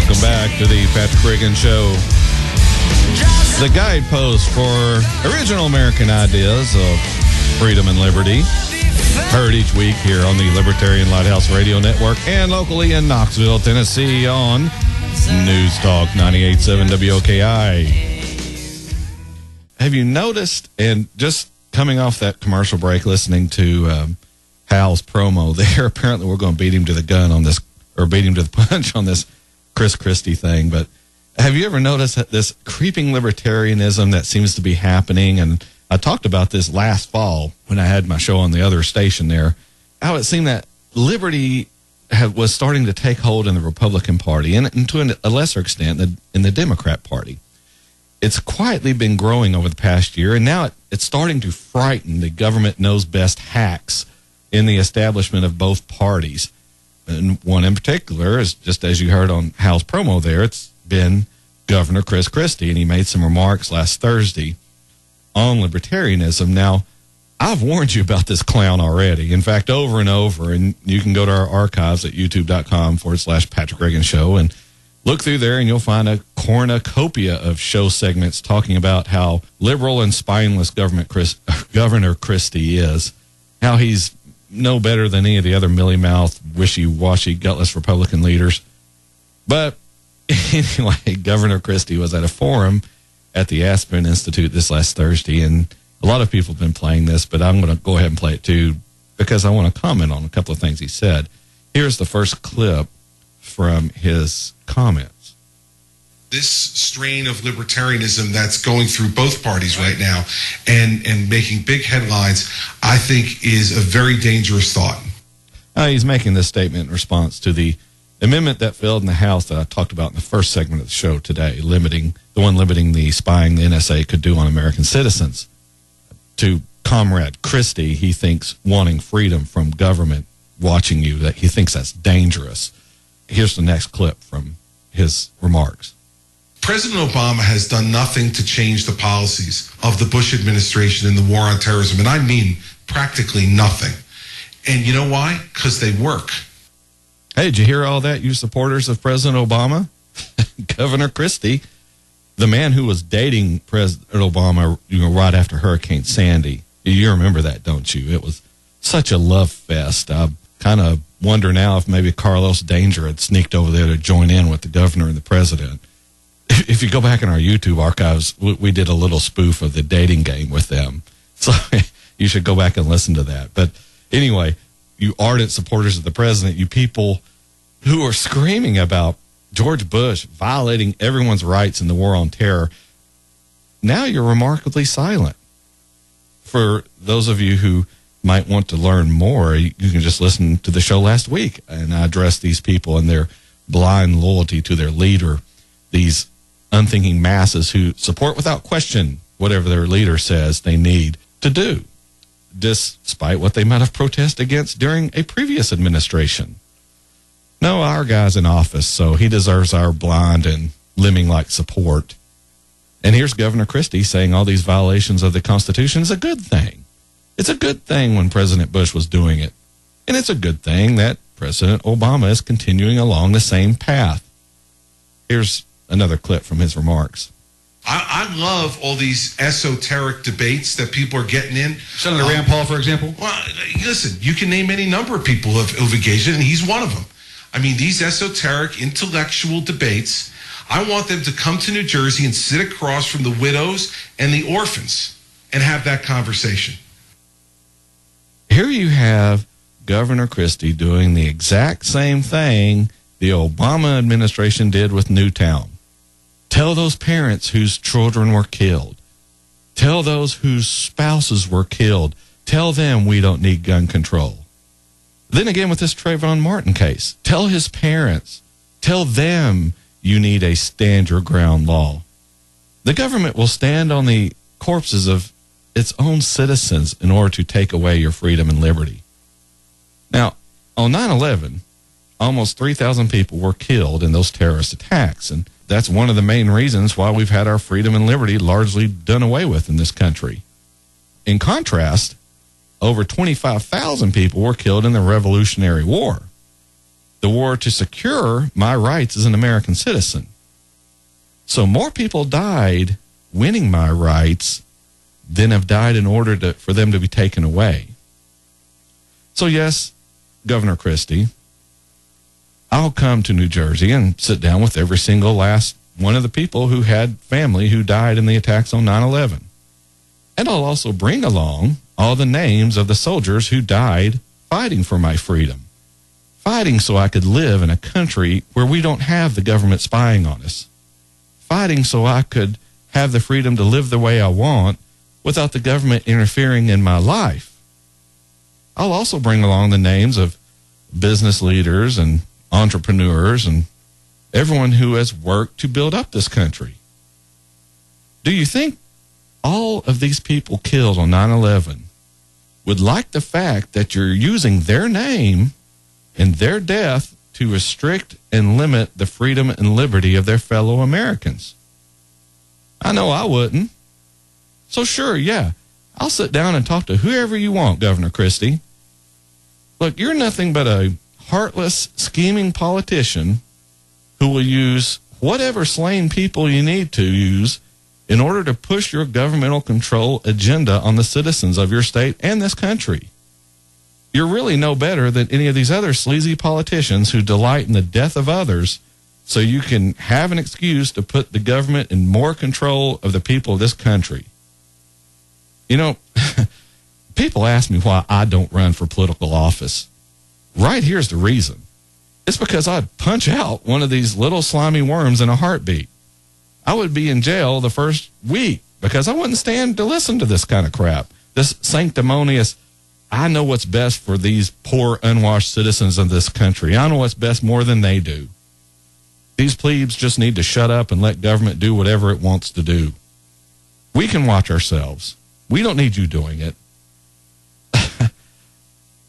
Welcome back to the Patrick Reagan Show. The guidepost for original American ideas of freedom and liberty. Heard each week here on the Libertarian Lighthouse Radio Network and locally in Knoxville, Tennessee on News Talk 98.7 WOKI. Have you noticed, and just coming off that commercial break, listening to Hal's promo there, apparently we're going to beat him to the gun on this, or beat him to the punch on this Chris Christie thing. But have you ever noticed that this creeping libertarianism that seems to be happening? And I talked about this last fall when I had my show on the other station there, how it seemed that liberty was starting to take hold in the Republican Party and to a lesser extent in the Democrat Party. It's quietly been growing over the past year, and now it's starting to frighten the government knows best hacks in the establishment of both parties. And one in particular is, just as you heard on Hal's promo there, it's been Governor Chris Christie, and he made some remarks last Thursday on libertarianism. Now, I've warned you about this clown already. In fact, over and over, and you can go to our archives at youtube.com/Patrick Reagan Show and look through there, and you'll find a cornucopia of show segments talking about how liberal and spineless Governor Christie is, how he's no better than any of the other mealy-mouthed, wishy-washy, gutless Republican leaders. But anyway, Governor Christie was at a forum at the Aspen Institute this last Thursday, and a lot of people have been playing this, but I'm going to go ahead and play it too because I want to comment on a couple of things he said. Here's the first clip from his comments. This strain of libertarianism that's going through both parties right now and making big headlines, I think is a very dangerous thought. He's making this statement in response to the amendment that failed in the House that I talked about in the first segment of the show today, limiting the spying the NSA could do on American citizens. To Comrade Christie, he thinks wanting freedom from government watching you, that he thinks that's dangerous. Here's the next clip from his remarks. President Obama has done nothing to change the policies of the Bush administration in the war on terrorism, and I mean practically nothing. And you know why? Because they work. Hey, did you hear all that, you supporters of President Obama? Governor Christie, the man who was dating President Obama right after Hurricane Sandy. You remember that, don't you? It was such a love fest. I kind of wonder now if maybe Carlos Danger had sneaked over there to join in with the governor and the president. If you go back in our YouTube archives, we did a little spoof of the dating game with them. So you should go back and listen to that. But anyway, you ardent supporters of the president, you people who are screaming about George Bush violating everyone's rights in the war on terror, now you're remarkably silent. For those of you who might want to learn more, you can just listen to the show last week, and I addressed these people and their blind loyalty to their leader, these unthinking masses who support without question whatever their leader says they need to do, despite what they might have protested against during a previous administration. No, our guy's in office, so he deserves our blind and lemming-like support. And here's Governor Christie saying all these violations of the Constitution is a good thing. It's a good thing when President Bush was doing it. And it's a good thing that President Obama is continuing along the same path. Here's another clip from his remarks. I love all these esoteric debates that people are getting in. Senator Rand Paul, for example? Well, listen, you can name any number of people who've engaged in it, and he's one of them. I mean, these esoteric, intellectual debates, I want them to come to New Jersey and sit across from the widows and the orphans and have that conversation. Here you have Governor Christie doing the exact same thing the Obama administration did with Newtown. Tell those parents whose children were killed. Tell those whose spouses were killed. Tell them we don't need gun control. Then again with this Trayvon Martin case, tell his parents, tell them you need a stand your ground law. The government will stand on the corpses of its own citizens in order to take away your freedom and liberty. Now, on 9/11, almost 3,000 people were killed in those terrorist attacks, and that's one of the main reasons why we've had our freedom and liberty largely done away with in this country. In contrast, over 25,000 people were killed in the Revolutionary War. the war to secure my rights as an American citizen. So more people died winning my rights than have died in order for them to be taken away. So yes, Governor Christie, I'll come to New Jersey and sit down with every single last one of the people who had family who died in the attacks on 9/11. And I'll also bring along all the names of the soldiers who died fighting for my freedom, fighting so I could live in a country where we don't have the government spying on us, fighting so I could have the freedom to live the way I want without the government interfering in my life. I'll also bring along the names of business leaders and entrepreneurs and everyone who has worked to build up this country. Do you think all of these people killed on 9/11 would like the fact that you're using their name and their death to restrict and limit the freedom and liberty of their fellow Americans? I know I wouldn't. So sure, yeah, I'll sit down and talk to whoever you want, Governor Christie. Look, you're nothing but a heartless, scheming politician who will use whatever slain people you need to use in order to push your governmental control agenda on the citizens of your state and this country. You're really no better than any of these other sleazy politicians who delight in the death of others so you can have an excuse to put the government in more control of the people of this country. You know, people ask me why I don't run for political office. Right here's the reason. It's because I'd punch out one of these little slimy worms in a heartbeat. I would be in jail the first week because I wouldn't stand to listen to this kind of crap. This sanctimonious, I know what's best for these poor, unwashed citizens of this country. I know what's best more than they do. These plebes just need to shut up and let government do whatever it wants to do. We can watch ourselves. We don't need you doing it.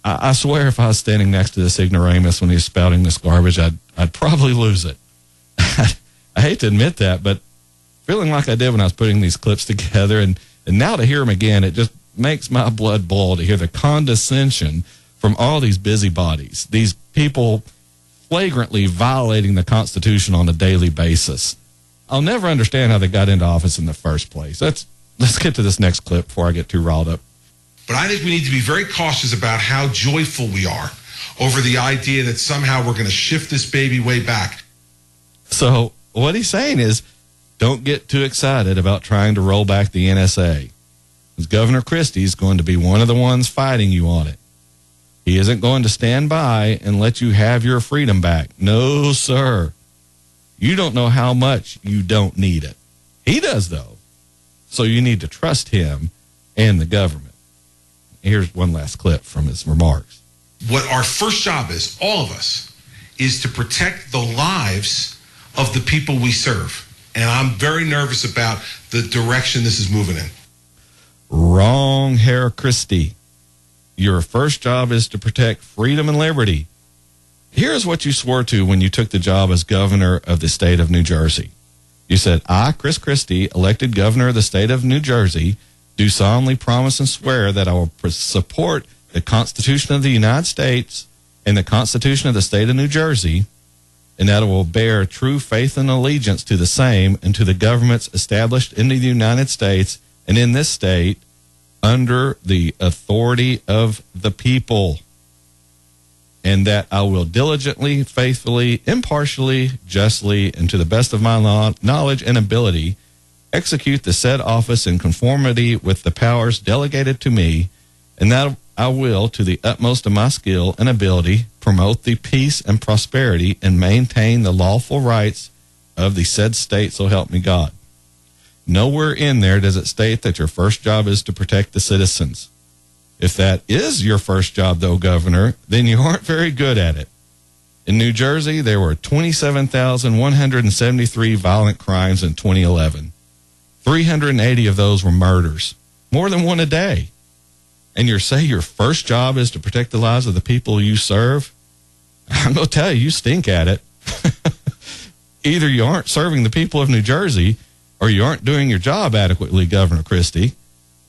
I swear if I was standing next to this ignoramus when he was spouting this garbage, I'd probably lose it. I hate to admit that, but feeling like I did when I was putting these clips together, and now to hear them again, it just makes my blood boil to hear the condescension from all these busybodies, these people flagrantly violating the Constitution on a daily basis. I'll never understand how they got into office in the first place. Let's get to this next clip before I get too riled up. But I think we need to be very cautious about how joyful we are over the idea that somehow we're going to shift this baby way back. So what he's saying is, don't get too excited about trying to roll back the NSA. Because Governor Christie is going to be one of the ones fighting you on it. He isn't going to stand by and let you have your freedom back. No, sir. You don't know how much you don't need it. He does, though. So you need to trust him and the government. Here's one last clip from his remarks. What our first job is, all of us, is to protect the lives of the people we serve. And I'm very nervous about the direction this is moving in. Wrong, Herr Christie. Your first job is to protect freedom and liberty. Here's what you swore to when you took the job as governor of the state of New Jersey. You said, I, Chris Christie, elected governor of the state of New Jersey, do solemnly promise and swear that I will support the Constitution of the United States and the Constitution of the state of New Jersey, and that I will bear true faith and allegiance to the same and to the governments established in the United States and in this state under the authority of the people, and that I will diligently, faithfully, impartially, justly, and to the best of my knowledge and ability execute the said office in conformity with the powers delegated to me, and that I will, to the utmost of my skill and ability, promote the peace and prosperity and maintain the lawful rights of the said state, so help me God. Nowhere in there does it state that your first job is to protect the citizens. If that is your first job, though, Governor, then you aren't very good at it. In New Jersey, there were 27,173 violent crimes in 2011. 380 of those were murders, more than one a day. And you say your first job is to protect the lives of the people you serve? I'm going to tell you, you stink at it. Either you aren't serving the people of New Jersey or you aren't doing your job adequately, Governor Christie.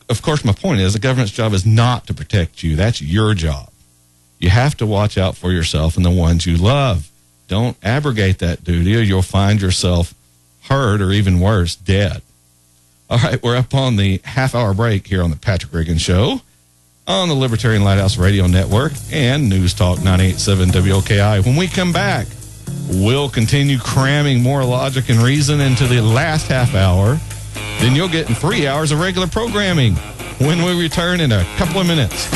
Of course, my point is the government's job is not to protect you. That's your job. You have to watch out for yourself and the ones you love. Don't abrogate that duty or you'll find yourself hurt or even worse, dead. All right, we're up on the half-hour break here on the Patrick Reagan Show on the Libertarian Lighthouse Radio Network and News Talk 98.7 WOKI. When we come back, we'll continue cramming more logic and reason into the last half hour. Then you'll get in 3 hours of regular programming when we return in a couple of minutes.